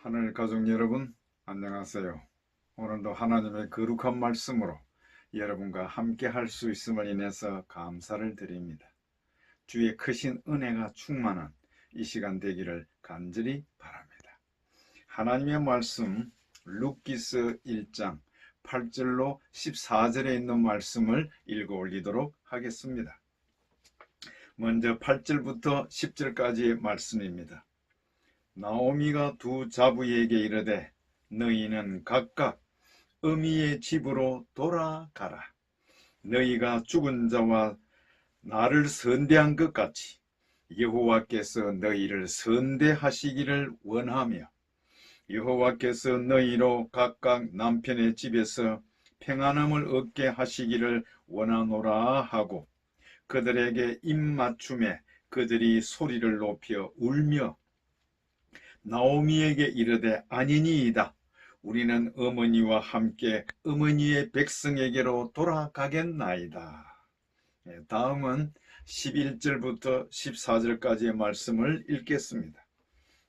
하늘 가족 여러분, 안녕하세요. 오늘도 하나님의 거룩한 말씀으로 여러분과 함께 할 수 있음을 인해서 감사를 드립니다. 주의 크신 은혜가 충만한 이 시간 되기를 간절히 바랍니다. 하나님의 말씀 룻기서 1장 8절로 14절에 있는 말씀을 읽어 올리도록 하겠습니다. 먼저 8절부터 10절까지의 말씀입니다. 나오미가 두 자부에게 이르되 너희는 각각 어미의 집으로 돌아가라. 너희가 죽은 자와 나를 선대한 것 같이 여호와께서 너희를 선대하시기를 원하며 여호와께서 너희로 각각 남편의 집에서 평안함을 얻게 하시기를 원하노라 하고 그들에게 입맞춤에 그들이 소리를 높여 울며 나오미에게 이르되 아니니이다. 우리는 어머니와 함께 어머니의 백성에게로 돌아가겠나이다. 다음은 11절부터 14절까지의 말씀을 읽겠습니다.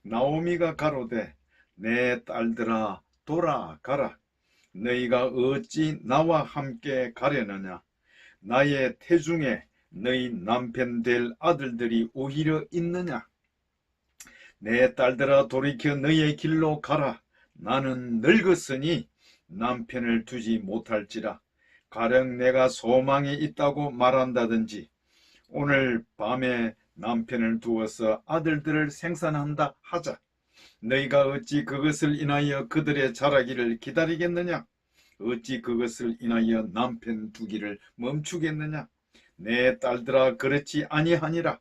나오미가 가로되 내 딸들아 돌아가라. 너희가 어찌 나와 함께 가려느냐. 나의 태중에 너희 남편 될 아들들이 오히려 있느냐. 내 딸들아 돌이켜 너희의 길로 가라. 나는 늙었으니 남편을 두지 못할지라. 가령 내가 소망이 있다고 말한다든지 오늘 밤에 남편을 두어서 아들들을 생산한다 하자. 너희가 어찌 그것을 인하여 그들의 자라기를 기다리겠느냐. 어찌 그것을 인하여 남편 두기를 멈추겠느냐. 내 딸들아 그렇지 아니하니라.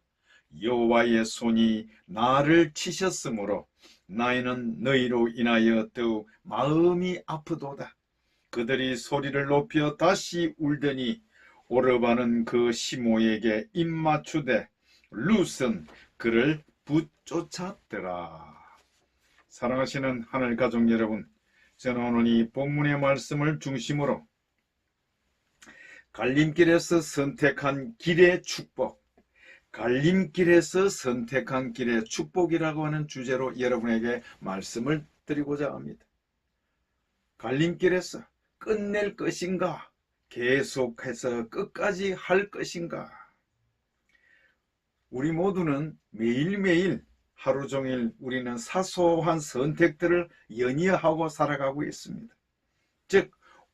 여호와의 손이 나를 치셨으므로 나이는 너희로 인하여 더욱 마음이 아프도다. 그들이 소리를 높여 다시 울더니 오르바는 그 시모에게 입맞추되 룻은 그를 붙쫓았더라. 사랑하시는 하늘 가족 여러분, 저는 오늘 이 본문의 말씀을 중심으로 갈림길에서 선택한 길의 축복, 갈림길에서 선택한 길의 축복이라고 하는 주제로 여러분에게 말씀을 드리고자 합니다. 갈림길에서 끝낼 것인가? 계속해서 끝까지 할 것인가? 우리 모두는 매일매일 하루 종일 우리는 사소한 선택들을 연이어하고 살아가고 있습니다. 즉,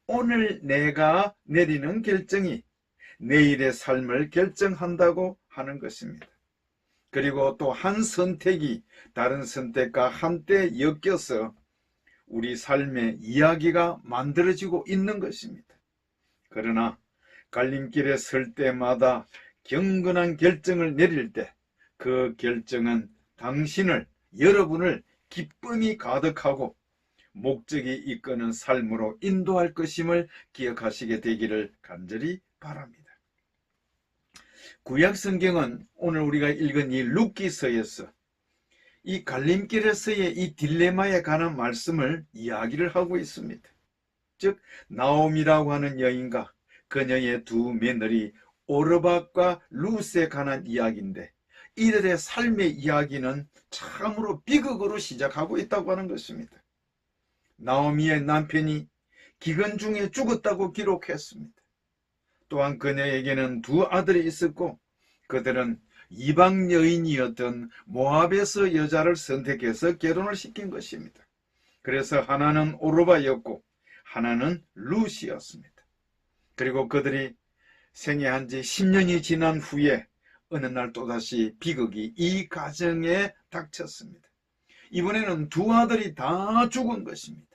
오늘 내가 내리는 결정이 내일의 삶을 결정한다고 하는 것입니다. 그리고 또 한 선택이 다른 선택과 한때 엮여서 우리 삶의 이야기가 만들어지고 있는 것입니다. 그러나 갈림길에 설 때마다 경건한 결정을 내릴 때 그 결정은 당신을, 여러분을 기쁨이 가득하고 목적이 이끄는 삶으로 인도할 것임을 기억하시게 되기를 간절히 바랍니다. 구약 성경은 오늘 우리가 읽은 이 룻기서에서 이 갈림길에서의 이 딜레마에 관한 말씀을 이야기를 하고 있습니다. 즉 나옴이라고 하는 여인과 그녀의 두 며느리 오르박과 룻에 관한 이야기인데 이들의 삶의 이야기는 참으로 비극으로 시작하고 있다고 하는 것입니다. 나오미의 남편이 기근 중에 죽었다고 기록했습니다. 또한 그녀에게는 두 아들이 있었고 그들은 이방 여인이었던 모압에서 여자를 선택해서 결혼을 시킨 것입니다. 그래서 하나는 오르바였고 하나는 룻이었습니다. 그리고 그들이 생애한 지 10년이 지난 후에 어느 날 또다시 비극이 이 가정에 닥쳤습니다. 이번에는 두 아들이 다 죽은 것입니다.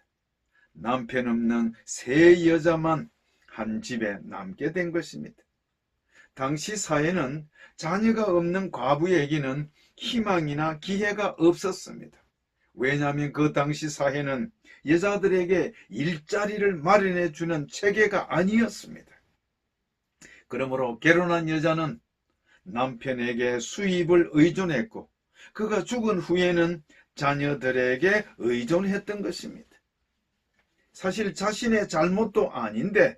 남편 없는 세 여자만 한 집에 남게 된 것입니다. 당시 사회는 자녀가 없는 과부에게는 희망이나 기회가 없었습니다. 왜냐하면 그 당시 사회는 여자들에게 일자리를 마련해 주는 체계가 아니었습니다. 그러므로 결혼한 여자는 남편에게 수입을 의존했고 그가 죽은 후에는 자녀들에게 의존했던 것입니다. 사실 자신의 잘못도 아닌데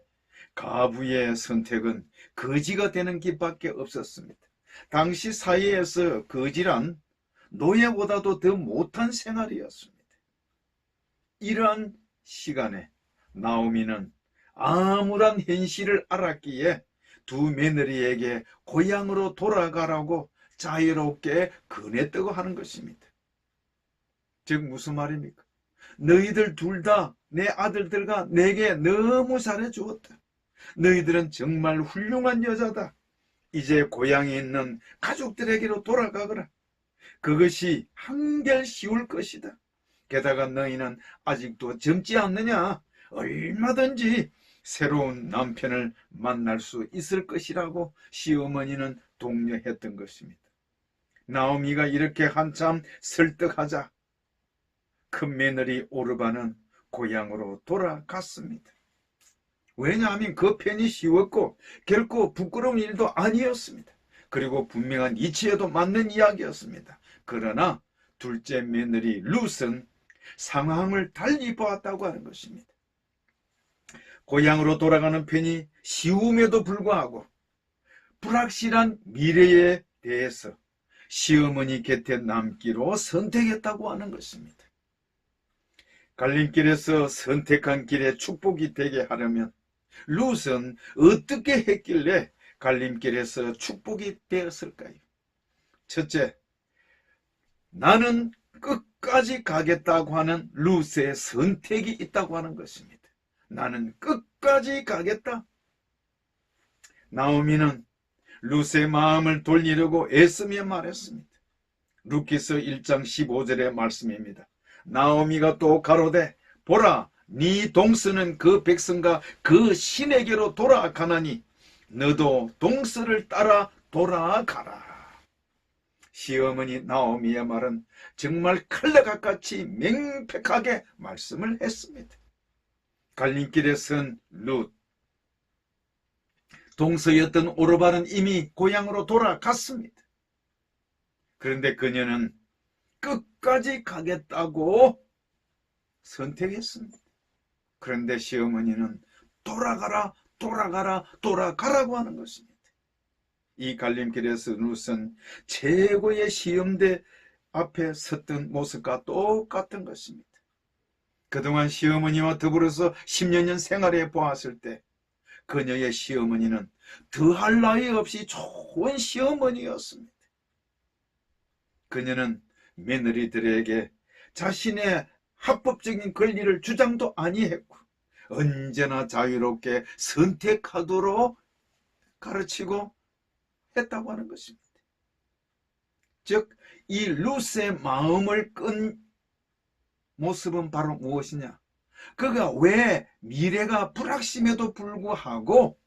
가부의 선택은 거지가 되는 길밖에 없었습니다. 당시 사회에서 거지란 노예보다도 더 못한 생활이었습니다. 이러한 시간에 나오미는 암울한 현실을 알았기에 두 며느리에게 고향으로 돌아가라고 자유롭게 권했다고 하는 것입니다. 즉 무슨 말입니까? 너희들 둘 다 내 아들들과 내게 너무 잘해 주었다. 너희들은 정말 훌륭한 여자다. 이제 고향에 있는 가족들에게로 돌아가거라. 그것이 한결 쉬울 것이다. 게다가 너희는 아직도 젊지 않느냐? 얼마든지 새로운 남편을 만날 수 있을 것이라고 시어머니는 독려했던 것입니다. 나오미가 이렇게 한참 설득하자 큰 며느리 오르바는 고향으로 돌아갔습니다. 왜냐하면 그 편이 쉬웠고 결코 부끄러운 일도 아니었습니다. 그리고 분명한 이치에도 맞는 이야기였습니다. 그러나 둘째 며느리 룻은 상황을 달리 보았다고 하는 것입니다. 고향으로 돌아가는 편이 쉬움에도 불구하고 불확실한 미래에 대해서 시어머니 곁에 남기로 선택했다고 하는 것입니다. 갈림길에서 선택한 길에 축복이 되게 하려면 룻은 어떻게 했길래 갈림길에서 축복이 되었을까요? 첫째, 나는 끝까지 가겠다고 하는 룻의 선택이 있다고 하는 것입니다. 나는 끝까지 가겠다. 나오미는 룻의 마음을 돌리려고 애쓰며 말했습니다. 룻기서 1장 15절의 말씀입니다. 나오미가 또 가로되 보라 네 동서는 그 백성과 그 신에게로 돌아가나니 너도 동서를 따라 돌아가라. 시어머니 나오미의 말은 정말 칼날과 같이 명백하게 말씀을 했습니다. 갈림길에 선 룻, 동서였던 오르바는 이미 고향으로 돌아갔습니다. 그런데 그녀는 끝까지 가겠다고 선택했습니다. 그런데 시어머니는 돌아가라 돌아가라 돌아가라고 하는 것입니다. 이 갈림길에서 룻은 최고의 시험대 앞에 섰던 모습과 똑같은 것입니다. 그동안 시어머니와 더불어서 10여 년 생활해 보았을 때 그녀의 시어머니는 더할 나위 없이 좋은 시어머니였습니다. 그녀는 며느리들에게 자신의 합법적인 권리를 주장도 아니했고 언제나 자유롭게 선택하도록 가르치고 했다고 하는 것입니다. 즉, 이 룻의 마음을 끈 모습은 바로 무엇이냐? 그가 왜 미래가 불확실함에도 불구하고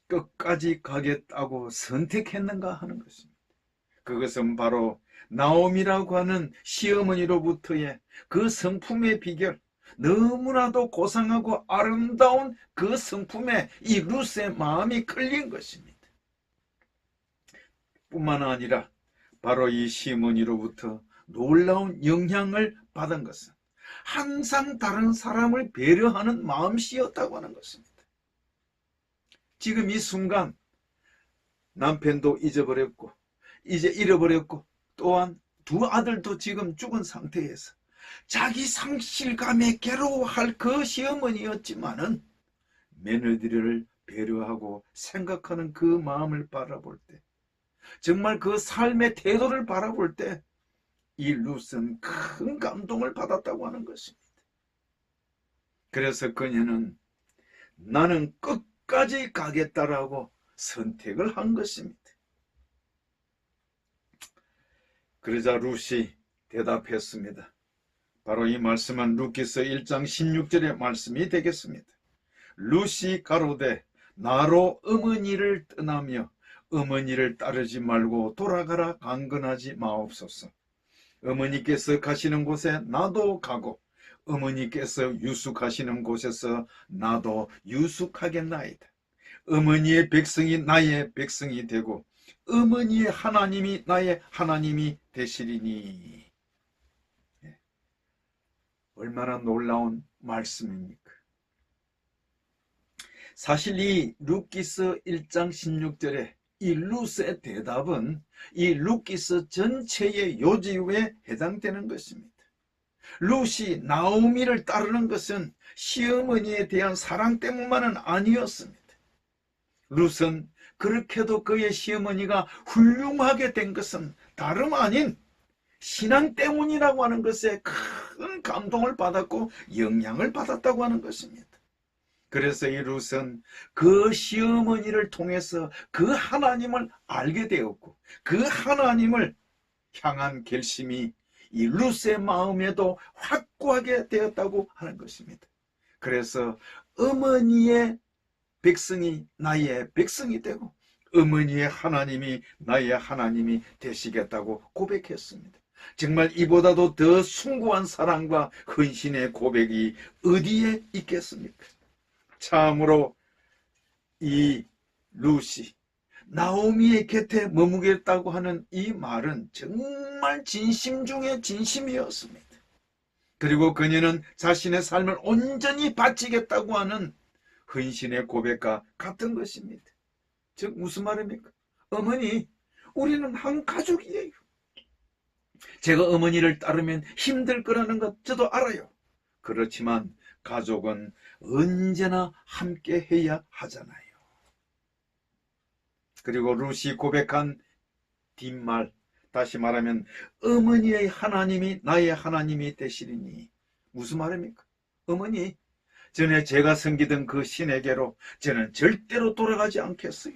끝까지 가겠다고 선택했는가 하는 것입니다. 그것은 바로 나오미라고 하는 시어머니로부터의 그 성품의 비결, 너무나도 고상하고 아름다운 그 성품에 이 룻의 마음이 끌린 것입니다. 뿐만 아니라 바로 이 시어머니로부터 놀라운 영향을 받은 것은 항상 다른 사람을 배려하는 마음씨였다고 하는 것입니다. 지금 이 순간 남편도 잊어버렸고 이제 잃어버렸고 또한 두 아들도 지금 죽은 상태에서 자기 상실감에 괴로워할 그 시어머니였지만은 며느리를 배려하고 생각하는 그 마음을 바라볼 때 정말 그 삶의 태도를 바라볼 때 이 룻은 큰 감동을 받았다고 하는 것입니다. 그래서 그녀는 나는 끝까지 가겠다라고 선택을 한 것입니다. 그러자 룻이 대답했습니다. 바로 이 말씀은 룻기서 1장 16절의 말씀이 되겠습니다. 룻이 가로되 나로 어머니를 떠나며 어머니를 따르지 말고 돌아가라 강건하지 마옵소서. 어머니께서 가시는 곳에 나도 가고 어머니께서 유숙하시는 곳에서 나도 유숙하겠나이다. 어머니의 백성이 나의 백성이 되고 어머니의 하나님이 나의 하나님이 되시리니. 얼마나 놀라운 말씀입니까? 사실 이 룻기서 1장 16절에 이 룻의 대답은 이 룻기서 전체의 요지에 해당되는 것입니다. 룻이 나오미를 따르는 것은 시어머니에 대한 사랑 때문만은 아니었습니다. 룻은 그렇게도 그의 시어머니가 훌륭하게 된 것은 다름 아닌 신앙 때문이라고 하는 것에 큰 감동을 받았고 영향을 받았다고 하는 것입니다. 그래서 이 룻은 그 시어머니를 통해서 그 하나님을 알게 되었고 그 하나님을 향한 결심이 이 룻의 마음에도 확고하게 되었다고 하는 것입니다. 그래서 어머니의 백성이 나의 백성이 되고 어머니의 하나님이 나의 하나님이 되시겠다고 고백했습니다. 정말 이보다도 더 숭고한 사랑과 헌신의 고백이 어디에 있겠습니까? 참으로 이 룻이 나오미의 곁에 머무겠다고 하는 이 말은 정말 진심 중에 진심이었습니다. 그리고 그녀는 자신의 삶을 온전히 바치겠다고 하는 헌신의 고백과 같은 것입니다. 즉 무슨 말입니까? 어머니, 우리는 한 가족이에요. 제가 어머니를 따르면 힘들 거라는 것 저도 알아요. 그렇지만 가족은 언제나 함께 해야 하잖아요. 그리고 룻이 고백한 뒷말, 다시 말하면 어머니의 하나님이 나의 하나님이 되시리니 무슨 말입니까? 어머니, 전에 제가 섬기던 그 신에게로 저는 절대로 돌아가지 않겠어요.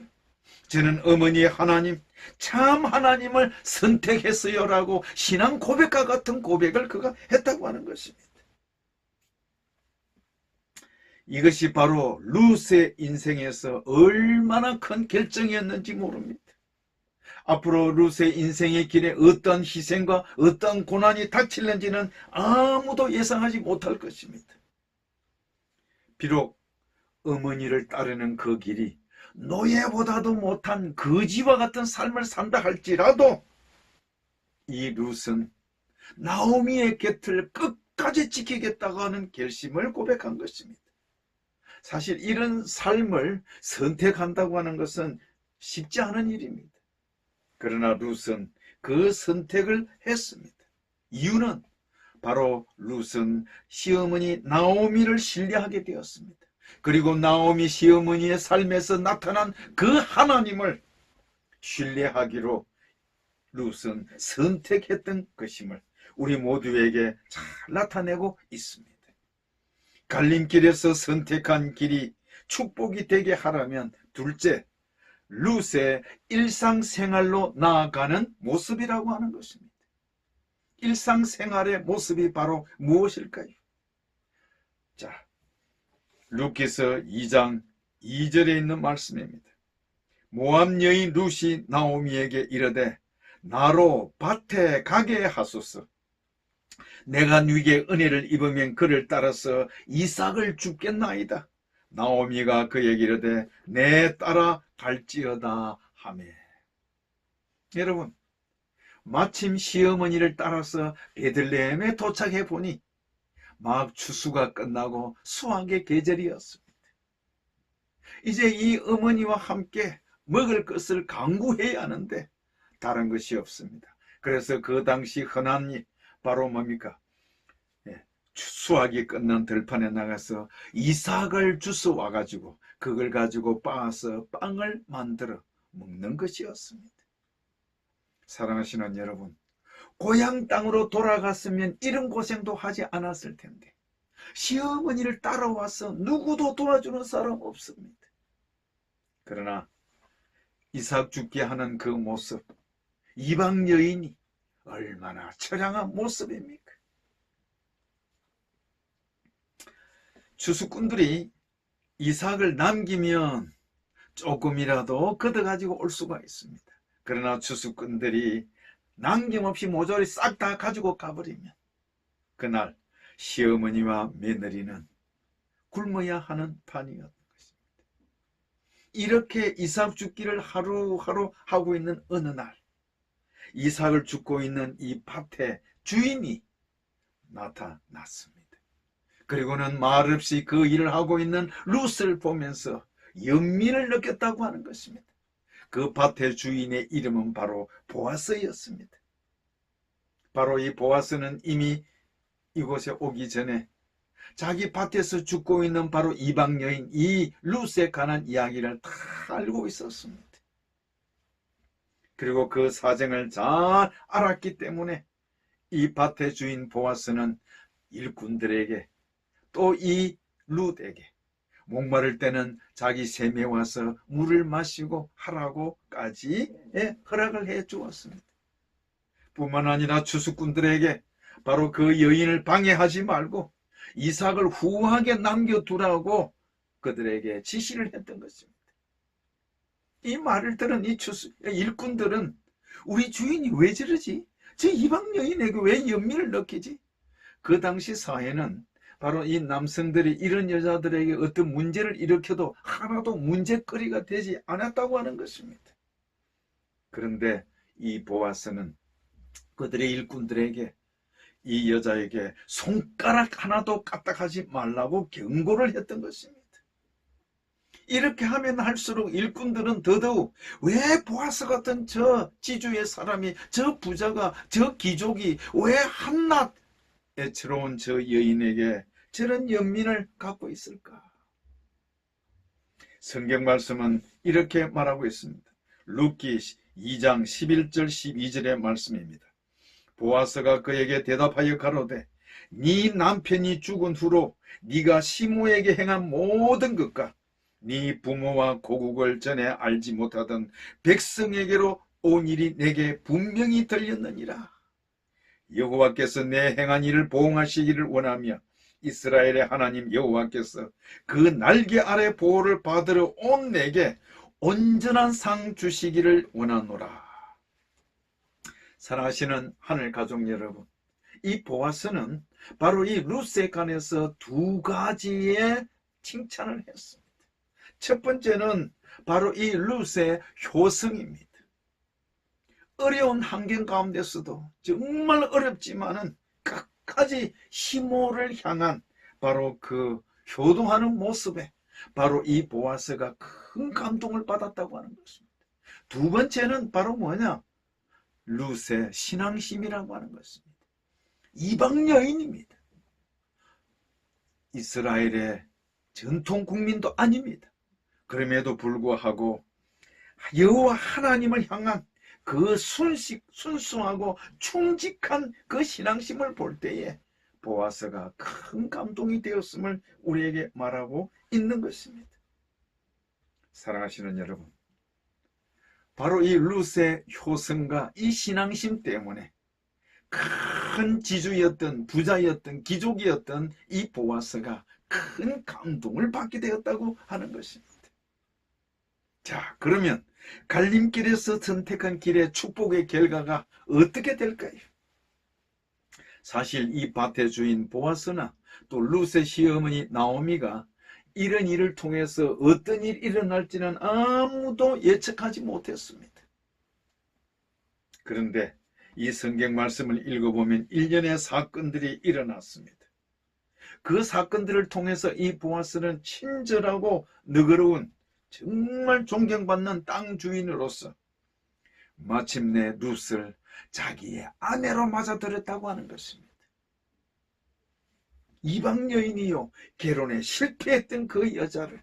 저는 어머니의 하나님, 참 하나님을 선택했어요 라고 신앙 고백과 같은 고백을 그가 했다고 하는 것입니다. 이것이 바로 룻의 인생에서 얼마나 큰 결정이었는지 모릅니다. 앞으로 룻의 인생의 길에 어떤 희생과 어떤 고난이 닥칠는지는 아무도 예상하지 못할 것입니다. 비록 어머니를 따르는 그 길이 노예보다도 못한 거지와 같은 삶을 산다 할지라도 이 룻은 나오미의 곁을 끝까지 지키겠다고 하는 결심을 고백한 것입니다. 사실 이런 삶을 선택한다고 하는 것은 쉽지 않은 일입니다. 그러나 룻은 그 선택을 했습니다. 이유는 바로 룻은 시어머니 나오미를 신뢰하게 되었습니다. 그리고 나오미 시어머니의 삶에서 나타난 그 하나님을 신뢰하기로 룻은 선택했던 것임을 우리 모두에게 잘 나타내고 있습니다. 갈림길에서 선택한 길이 축복이 되게 하라면 둘째, 룻의 일상생활로 나아가는 모습이라고 하는 것입니다. 일상생활의 모습이 바로 무엇일까요? 자, 룻기서 2장 2절에 있는 말씀입니다. 모압 여인 룻이 나오미에게 이르되 나로 밭에 가게 하소서. 내가 네게 은혜를 입으면 그를 따라서 이삭을 줍겠나이다. 나오미가 그에게 이르되 내 따라 갈지어다 하매. 여러분, 마침 시어머니를 따라서 베들레헴에 도착해 보니 막 추수가 끝나고 수확의 계절이었습니다. 이제 이 어머니와 함께 먹을 것을 강구해야 하는데 다른 것이 없습니다. 그래서 그 당시 흔한 일 바로 뭡니까? 수확이 끝난 들판에 나가서 이삭을 주워 와가지고 그걸 가지고 빻아서 빵을 만들어 먹는 것이었습니다. 사랑하시는 여러분, 고향 땅으로 돌아갔으면 이런 고생도 하지 않았을 텐데 시어머니를 따라와서 누구도 도와주는 사람 없습니다. 그러나 이삭 죽게 하는 그 모습, 이방 여인이 얼마나 처량한 모습입니까? 추수꾼들이 이삭을 남기면 조금이라도 걷어가지고 올 수가 있습니다. 그러나 추수꾼들이 남김없이 모조리 싹 다 가지고 가버리면 그날 시어머니와 며느리는 굶어야 하는 판이었던 것입니다. 이렇게 이삭 죽기를 하루하루 하고 있는 어느 날 이삭을 줍고 있는 이 밭의 주인이 나타났습니다. 그리고는 말없이 그 일을 하고 있는 룻을 보면서 연민을 느꼈다고 하는 것입니다. 그 밭의 주인의 이름은 바로 보아스였습니다. 바로 이 보아스는 이미 이곳에 오기 전에 자기 밭에서 죽고 있는 바로 이방 여인 이 룻에 관한 이야기를 다 알고 있었습니다. 그리고 그 사정을 잘 알았기 때문에 이 밭의 주인 보아스는 일꾼들에게 또 이 룻에게 목마를 때는 자기 샘에 와서 물을 마시고 하라고까지 허락을 해 주었습니다. 뿐만 아니라 추수꾼들에게 바로 그 여인을 방해하지 말고 이삭을 후하게 남겨두라고 그들에게 지시를 했던 것입니다. 이 말을 들은 이 일꾼들은 우리 주인이 왜 저러지? 저 이방 여인에게 왜 연민을 느끼지? 그 당시 사회는 바로 이 남성들이 이런 여자들에게 어떤 문제를 일으켜도 하나도 문제거리가 되지 않았다고 하는 것입니다. 그런데 이 보아스는 그들의 일꾼들에게 이 여자에게 손가락 하나도 까딱하지 말라고 경고를 했던 것입니다. 이렇게 하면 할수록 일꾼들은 더더욱 왜 보아스 같은 저 지주의 사람이, 저 부자가, 저 귀족이 왜 한낱 애처로운 저 여인에게 저런 연민을 갖고 있을까? 성경 말씀은 이렇게 말하고 있습니다. 룻기 2장 11절 12절의 말씀입니다. 보아스가 그에게 대답하여 가로되 네 남편이 죽은 후로 네가 시므에게 행한 모든 것과 네 부모와 고국을 전에 알지 못하던 백성에게로 온 일이 내게 분명히 들렸느니라. 여호와께서 내 행한 일을 보응하시기를 원하며 이스라엘의 하나님 여호와께서 그 날개 아래 보호를 받으러 온 내게 온전한 상 주시기를 원하노라. 사랑하시는 하늘 가족 여러분, 이 보아스는 바로 이 룻에 관해서 두 가지의 칭찬을 했습니다. 첫 번째는 바로 이 룻의 효성입니다. 어려운 환경 가운데서도 정말 어렵지만은 끝까지 시므를 향한 바로 그 효동하는 모습에 바로 이 보아스가 큰 감동을 받았다고 하는 것입니다. 두 번째는 바로 뭐냐? 룻의 신앙심이라고 하는 것입니다. 이방 여인입니다. 이스라엘의 전통 국민도 아닙니다. 그럼에도 불구하고 여호와 하나님을 향한 그 순수하고 충직한 그 신앙심을 볼 때에 보아스가 큰 감동이 되었음을 우리에게 말하고 있는 것입니다. 사랑하시는 여러분, 바로 이 룻의 효성과 이 신앙심 때문에 큰 지주였던 부자였던 귀족이었던 이 보아스가 큰 감동을 받게 되었다고 하는 것입니다. 자, 그러면 갈림길에서 선택한 길의 축복의 결과가 어떻게 될까요? 사실 이 밭의 주인 보아스나 또 룻의 시어머니 나오미가 이런 일을 통해서 어떤 일이 일어날지는 아무도 예측하지 못했습니다. 그런데 이 성경 말씀을 읽어보면 일련의 사건들이 일어났습니다. 그 사건들을 통해서 이 보아스는 친절하고 너그러운 정말 존경받는 땅 주인으로서 마침내 룻을 자기의 아내로 맞아들였다고 하는 것입니다. 이방 여인이요 결혼에 실패했던 그 여자를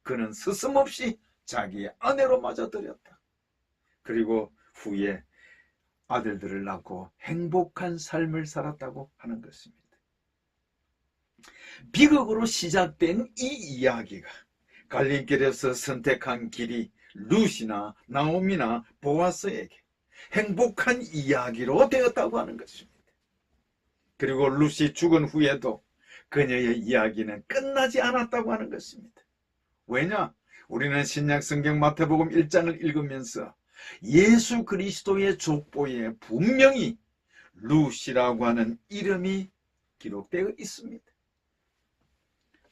그는 스스럼없이 자기의 아내로 맞아들였다. 그리고 후에 아들들을 낳고 행복한 삶을 살았다고 하는 것입니다. 비극으로 시작된 이 이야기가 갈림길에서 선택한 길이 룻이나 나오미나 보아스에게 행복한 이야기로 되었다고 하는 것입니다. 그리고 룻이 죽은 후에도 그녀의 이야기는 끝나지 않았다고 하는 것입니다. 왜냐? 우리는 신약 성경 마태복음 1장을 읽으면서 예수 그리스도의 족보에 분명히 룻이라고 하는 이름이 기록되어 있습니다.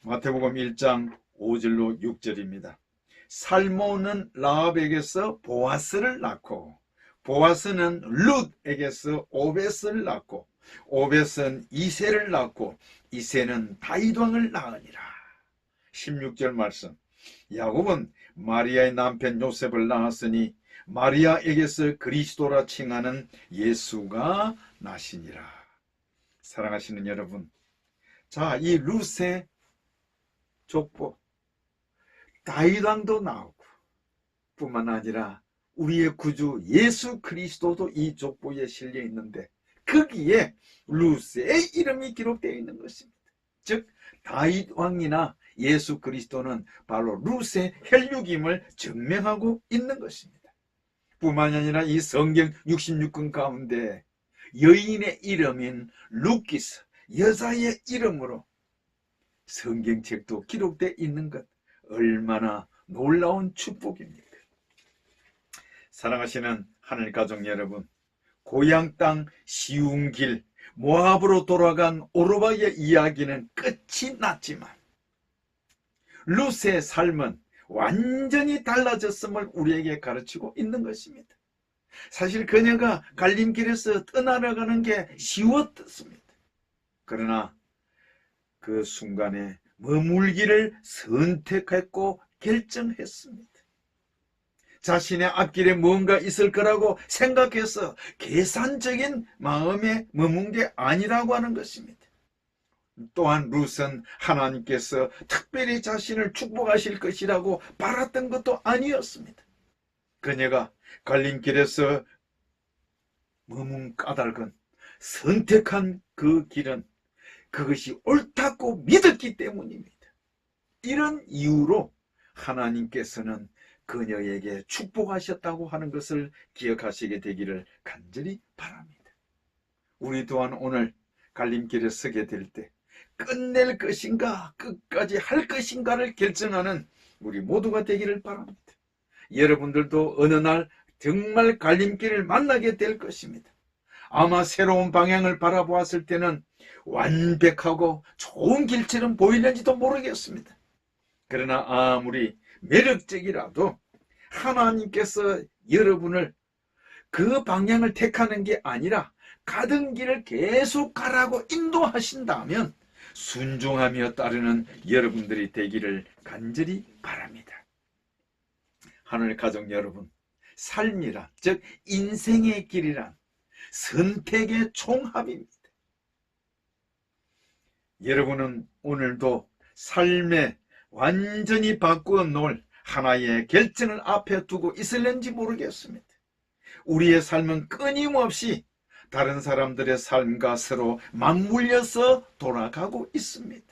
마태복음 1장 5절로 6절입니다. 살모는 라합에게서 보아스를 낳고 보아스는 룻에게서 오벳을 낳고 오벳은 이새를 낳고 이새는 다윗 왕을 낳으니라. 16절 말씀. 야곱은 마리아의 남편 요셉을 낳았으니 마리아에게서 그리스도라 칭하는 예수가 나시니라. 사랑하시는 여러분, 자, 이 룻의 족보, 다윗 왕도 나오고 뿐만 아니라 우리의 구주 예수 그리스도도 이 족보에 실려 있는데 거기에 룻의 이름이 기록되어 있는 것입니다. 즉 다윗 왕이나 예수 그리스도는 바로 룻의 혈육임을 증명하고 있는 것입니다. 뿐만 아니라 이 성경 66권 가운데 여인의 이름인 루키스, 여자의 이름으로 성경책도 기록되어 있는 것, 얼마나 놀라운 축복입니까? 사랑하시는 하늘 가족 여러분, 고향 땅 시운 길 모압으로 돌아간 오르바의 이야기는 끝이 났지만 룻의 삶은 완전히 달라졌음을 우리에게 가르치고 있는 것입니다. 사실 그녀가 갈림길에서 떠나려가는 게 쉬웠습니다. 그러나 그 순간에 머물기를 선택했고 결정했습니다. 자신의 앞길에 뭔가 있을 거라고 생각해서 계산적인 마음에 머문 게 아니라고 하는 것입니다. 또한 룻은 하나님께서 특별히 자신을 축복하실 것이라고 바랐던 것도 아니었습니다. 그녀가 갈림길에서 머문 까닭은 선택한 그 길은 그것이 옳다고 믿었기 때문입니다. 이런 이유로 하나님께서는 그녀에게 축복하셨다고 하는 것을 기억하시게 되기를 간절히 바랍니다. 우리 또한 오늘 갈림길에 서게 될 때 끝낼 것인가 끝까지 할 것인가를 결정하는 우리 모두가 되기를 바랍니다. 여러분들도 어느 날 정말 갈림길을 만나게 될 것입니다. 아마 새로운 방향을 바라보았을 때는 완벽하고 좋은 길처럼 보이는지도 모르겠습니다. 그러나 아무리 매력적이라도 하나님께서 여러분을 그 방향을 택하는 게 아니라 가던 길을 계속 가라고 인도하신다면 순종하며 따르는 여러분들이 되기를 간절히 바랍니다. 하늘 가족 여러분, 삶이란, 즉 인생의 길이란 선택의 총합입니다. 여러분은 오늘도 삶에 완전히 바꾸어 놓을 하나의 결정을 앞에 두고 있을는지 모르겠습니다. 우리의 삶은 끊임없이 다른 사람들의 삶과 서로 맞물려서 돌아가고 있습니다.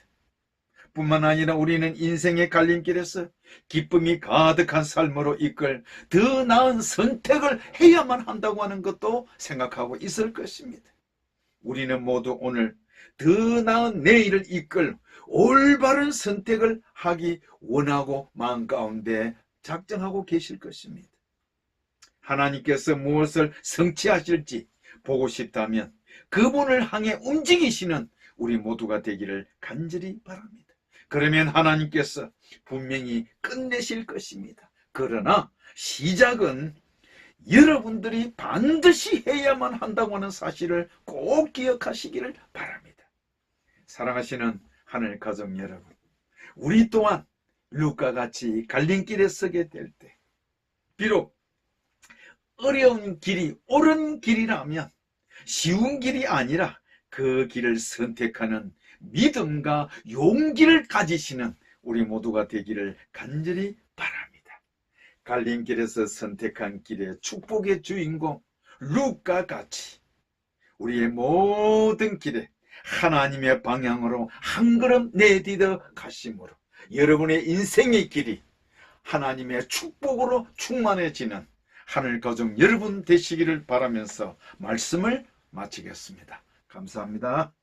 뿐만 아니라 우리는 인생의 갈림길에서 기쁨이 가득한 삶으로 이끌 더 나은 선택을 해야만 한다고 하는 것도 생각하고 있을 것입니다. 우리는 모두 오늘 더 나은 내일을 이끌 올바른 선택을 하기 원하고 마음 가운데 작정하고 계실 것입니다. 하나님께서 무엇을 성취하실지 보고 싶다면 그분을 향해 움직이시는 우리 모두가 되기를 간절히 바랍니다. 그러면 하나님께서 분명히 끝내실 것입니다. 그러나 시작은 여러분들이 반드시 해야만 한다고 하는 사실을 꼭 기억하시기를 바랍니다. 사랑하시는 하늘 가족 여러분, 우리 또한 룻과 같이 갈림길에 서게 될 때 비록 어려운 길이 옳은 길이라면 쉬운 길이 아니라 그 길을 선택하는 믿음과 용기를 가지시는 우리 모두가 되기를 간절히 바랍니다. 갈림길에서 선택한 길의 축복의 주인공 룻과 같이 우리의 모든 길에 하나님의 방향으로 한 걸음 내디뎌 가심으로 여러분의 인생의 길이 하나님의 축복으로 충만해지는 하늘 가족 여러분 되시기를 바라면서 말씀을 마치겠습니다. 감사합니다.